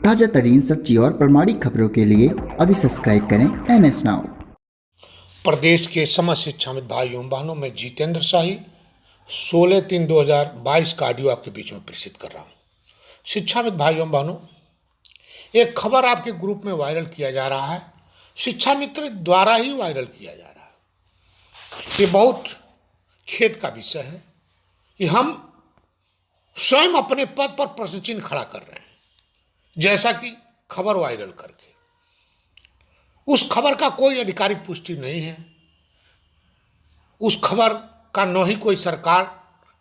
ताजा तरीन सच्ची और प्रामाणिक खबरों के लिए अभी सब्सक्राइब करें NS नाउ। प्रदेश के समस्त शिक्षाविद भाइयों बहनों में जितेंद्र शाही 16/3/2022 का ऑडियो आपके बीच में प्रेषित कर रहा हूँ। शिक्षाविद भाइयों बहनों, एक खबर आपके ग्रुप में वायरल किया जा रहा है, शिक्षा मित्र द्वारा ही वायरल किया जा रहा है। ये बहुत खेद का विषय है कि हम स्वयं अपने पद पर प्रश्न चिन्ह खड़ा कर रहे हैं। जैसा कि खबर वायरल करके उस खबर का कोई आधिकारिक पुष्टि नहीं है, उस खबर का न ही कोई सरकार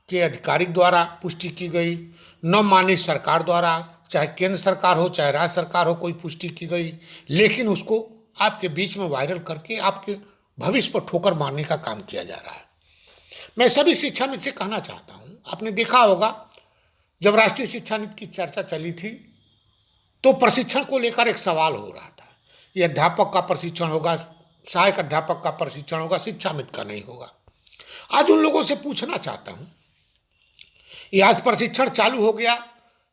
के अधिकारिक द्वारा पुष्टि की गई, न माननीय सरकार द्वारा, चाहे केंद्र सरकार हो चाहे राज्य सरकार हो, कोई पुष्टि की गई। लेकिन उसको आपके बीच में वायरल करके आपके भविष्य पर ठोकर मारने का काम किया जा रहा है। मैं सभी शिक्षा मित्र से कहना चाहता हूँ, आपने देखा होगा जब राष्ट्रीय शिक्षा नीति की चर्चा चली थी तो प्रशिक्षण को लेकर एक सवाल हो रहा था, ये अध्यापक का प्रशिक्षण होगा, सहायक अध्यापक का प्रशिक्षण होगा, शिक्षा मित्र का नहीं होगा। आज उन लोगों से पूछना चाहता हूं, ये आज प्रशिक्षण चालू हो गया,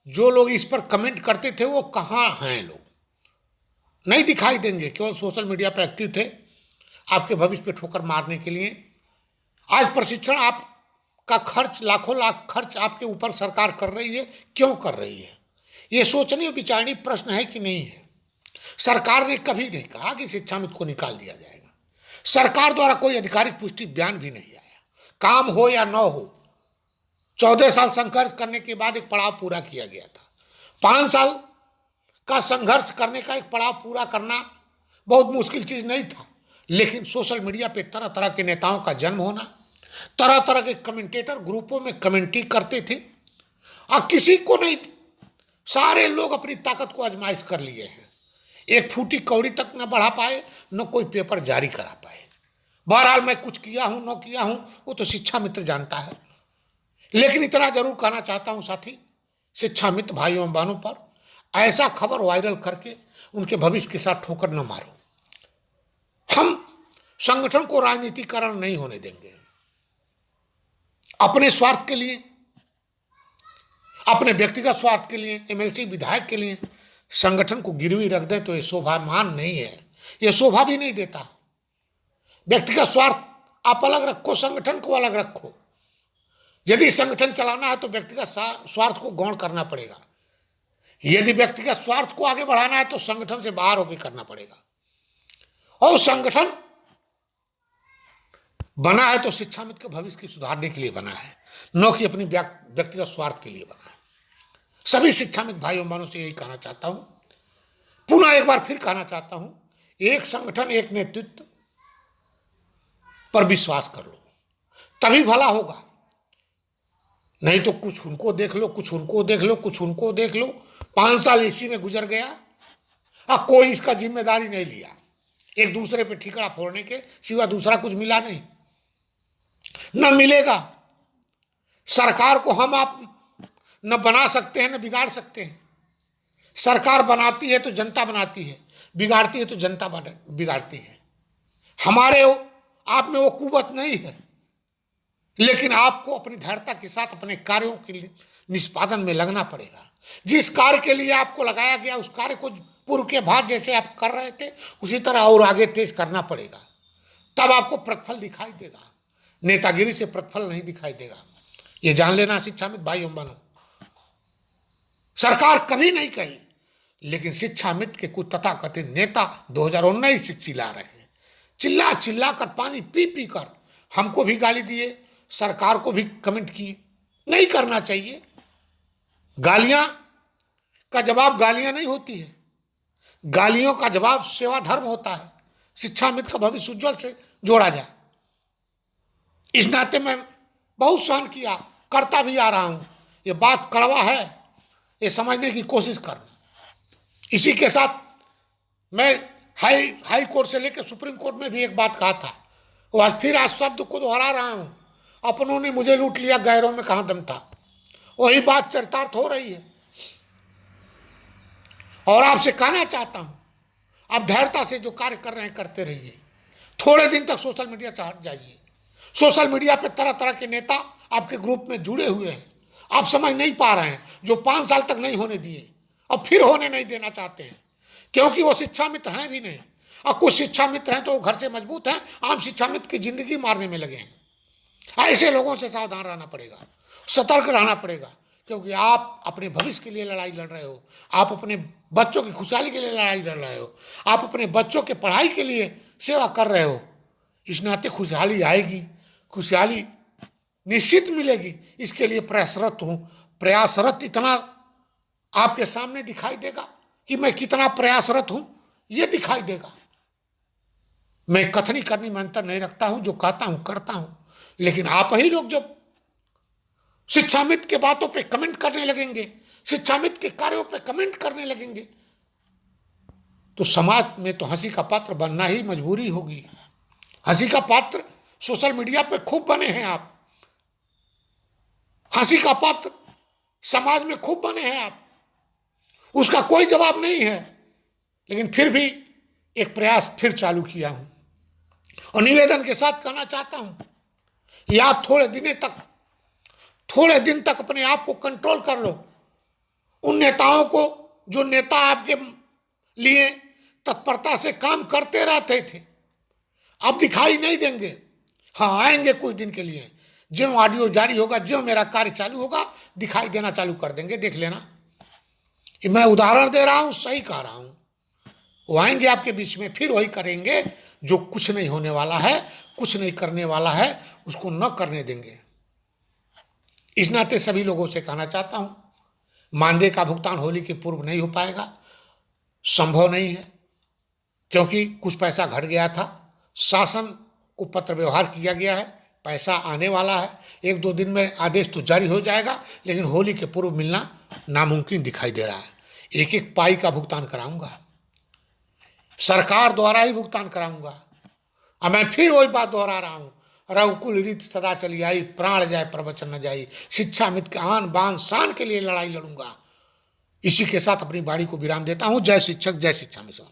जो लोग इस पर कमेंट करते थे वो कहाँ हैं? लोग नहीं दिखाई देंगे, केवल सोशल मीडिया पर एक्टिव थे आपके भविष्य पे ठोकर मारने के लिए। आज प्रशिक्षण आपका खर्च, लाखों लाख खर्च आपके ऊपर सरकार कर रही है, क्यों कर रही है? ये सोचनीय विचारणीय प्रश्न है कि नहीं है? सरकार ने कभी नहीं कहा कि शिक्षा मित्र को निकाल दिया जाएगा। सरकार द्वारा कोई आधिकारिक पुष्टि बयान भी नहीं आया। काम हो या न हो, 14 साल संघर्ष करने के बाद एक पड़ाव पूरा किया गया था। 5 साल का संघर्ष करने का एक पड़ाव पूरा करना बहुत मुश्किल चीज नहीं था, लेकिन सोशल मीडिया पे तरह तरह के नेताओं का जन्म होना, तरह तरह के कमेंटेटर ग्रुपों में कमेंट्री करते थे और किसी को नहीं, सारे लोग अपनी ताकत को आजमाइश कर लिए हैं। एक फूटी कौड़ी तक न बढ़ा पाए, न कोई पेपर जारी करा पाए। बहरहाल मैं कुछ किया हूं न किया हूं वो तो शिक्षा मित्र जानता है, लेकिन इतना जरूर कहना चाहता हूं साथी, शिक्षा मित्र भाइयों एवं बहनों पर ऐसा खबर वायरल करके उनके भविष्य के साथ ठोकर न मारो। हम संगठन को राजनीतिकरण नहीं होने देंगे। अपने स्वार्थ के लिए, अपने व्यक्तिगत स्वार्थ के लिए, MLC विधायक के लिए संगठन को गिरवी रख दें तो ये शोभामान नहीं है, ये शोभा भी नहीं देता। व्यक्तिगत स्वार्थ आप अलग रखो, संगठन को अलग रखो। यदि संगठन चलाना है तो व्यक्तिगत स्वार्थ को गौण करना पड़ेगा। यदि व्यक्तिगत स्वार्थ को आगे बढ़ाना है तो संगठन से बाहर होकर करना पड़ेगा। और संगठन बना है तो शिक्षा मित्र के भविष्य की सुधारने के लिए बना है, न कि अपनी व्यक्तिगत स्वार्थ के लिए बना है। सभी शिक्षा मित्र भाइयों बहनों से यही कहना चाहता हूं, पुनः एक बार फिर कहना चाहता हूं, एक संगठन एक नेतृत्व पर विश्वास कर लो, तभी भला होगा। नहीं तो कुछ उनको देख लो, कुछ उनको देख लो, कुछ उनको देख लो। 5 साल इसी में गुजर गया और कोई इसका जिम्मेदारी नहीं लिया। एक दूसरे पे ठिकरा फोड़ने के सिवा दूसरा कुछ मिला नहीं, न मिलेगा। सरकार को हम आप न बना सकते हैं न बिगाड़ सकते हैं। सरकार बनाती है तो जनता बनाती है, बिगाड़ती है तो जनता बिगाड़ती है। हमारे आप में वो कुवत नहीं है, लेकिन आपको अपनी धैर्यता के साथ अपने कार्यों के निष्पादन में लगना पड़ेगा। जिस कार्य के लिए आपको लगाया गया उस कार्य को पूर्व के बाद जैसे आप कर रहे थे उसी तरह और आगे तेज करना पड़ेगा, तब आपको प्रतिफल दिखाई देगा। नेतागिरी से प्रतिफल नहीं दिखाई देगा, ये जान लेना शिक्षा मित्र भाइयों बहनों। सरकार कभी नहीं कही, लेकिन शिक्षा मित्र के कुछ तथाकथित नेता 2019 से चिल्ला रहे हैं। चिल्ला चिल्ला कर, पानी पी पी कर हमको भी गाली दिए, सरकार को भी कमेंट किए। नहीं करना चाहिए। गालियां का जवाब गालियां नहीं होती है, गालियों का जवाब सेवा धर्म होता है। शिक्षा मित्र का भविष्य उज्ज्वल से जोड़ा जाए, इस नाते मैं बहुत सहन किया, करता भी आ रहा हूं। ये बात कड़वा है, ये समझने की कोशिश करना। इसी के साथ मैं हाई कोर्ट से लेकर सुप्रीम कोर्ट में भी एक बात कहा था, वो आज शब्द को दोहरा रहा हूं। अपनों ने मुझे लूट लिया, गैरों में कहां दम था। वही बात चरितार्थ हो रही है। और आपसे कहना चाहता हूं, आप धैर्यता से जो कार्य कर रहे हैं करते रहिए। थोड़े दिन तक सोशल मीडिया से हट जाइए। सोशल मीडिया पे तरह तरह के नेता आपके ग्रुप में जुड़े हुए हैं, आप समझ नहीं पा रहे हैं। जो 5 साल तक नहीं होने दिए, और फिर होने नहीं देना चाहते हैं, क्योंकि वो शिक्षा मित्र हैं भी नहीं। और कुछ शिक्षा मित्र हैं तो वो घर से मजबूत हैं, आम शिक्षा मित्र की जिंदगी मारने में लगे हैं। ऐसे लोगों से सावधान रहना पड़ेगा, सतर्क रहना पड़ेगा, क्योंकि आप अपने भविष्य के लिए लड़ाई लड़ रहे हो, आप अपने बच्चों की खुशहाली के लिए लड़ाई लड़ रहे हो, आप अपने बच्चों के पढ़ाई के लिए सेवा कर रहे हो। इस नाते खुशहाली आएगी, खुशहाली निश्चित मिलेगी, इसके लिए प्रयासरत हूँ। प्रयासरत इतना आपके सामने दिखाई देगा कि मैं कितना प्रयासरत हूँ, ये दिखाई देगा। मैं कथनी करनी में अंतर नहीं रखता हूँ, जो कहता हूँ करता हूँ। लेकिन आप ही लोग जब शिक्षामित्र के बातों पे कमेंट करने लगेंगे, शिक्षामित्र के कार्यों पे कमेंट करने लगेंगे, तो समाज में तो हंसी का पात्र बनना ही मजबूरी होगी। हंसी का पात्र सोशल मीडिया पे खूब बने हैं आप, हंसी का पात्र समाज में खूब बने हैं आप, उसका कोई जवाब नहीं है। लेकिन फिर भी एक प्रयास फिर चालू किया हूं और निवेदन के साथ कहना चाहता हूं कि आप थोड़े दिन तक अपने आप को कंट्रोल कर लो। उन नेताओं को, जो नेता आपके लिए तत्परता से काम करते रहते थे, अब दिखाई नहीं देंगे। हाँ, आएंगे कुछ दिन के लिए, जो ऑडियो जारी होगा, जो मेरा कार्य चालू होगा, दिखाई देना चालू कर देंगे, देख लेना। मैं उदाहरण दे रहा हूं, सही कह रहा हूं। वो आएंगे आपके बीच में, फिर वही करेंगे जो कुछ नहीं होने वाला है, कुछ नहीं करने वाला है, उसको न करने देंगे। इस नाते सभी लोगों से कहना चाहता हूं, मानदेय का भुगतान होली के पूर्व नहीं हो पाएगा, संभव नहीं है, क्योंकि कुछ पैसा घट गया था। शासन को पत्र व्यवहार किया गया है, पैसा आने वाला है, 1-2 दिन में आदेश तो जारी हो जाएगा, लेकिन होली के पूर्व मिलना नामुमकिन दिखाई दे रहा है। एक एक पाई का भुगतान कराऊंगा, सरकार द्वारा ही भुगतान कराऊंगा। अब मैं फिर वही बात दोहरा रहा हूं, रघुकुल रीत सदा चली आई, प्राण जाए प्रवचन न जाई। शिक्षा मित्र के आन बान शान के लिए लड़ाई लड़ूंगा। इसी के साथ अपनी वाणी को विराम देता हूं। जय शिक्षक, जय शिक्षा मित्र।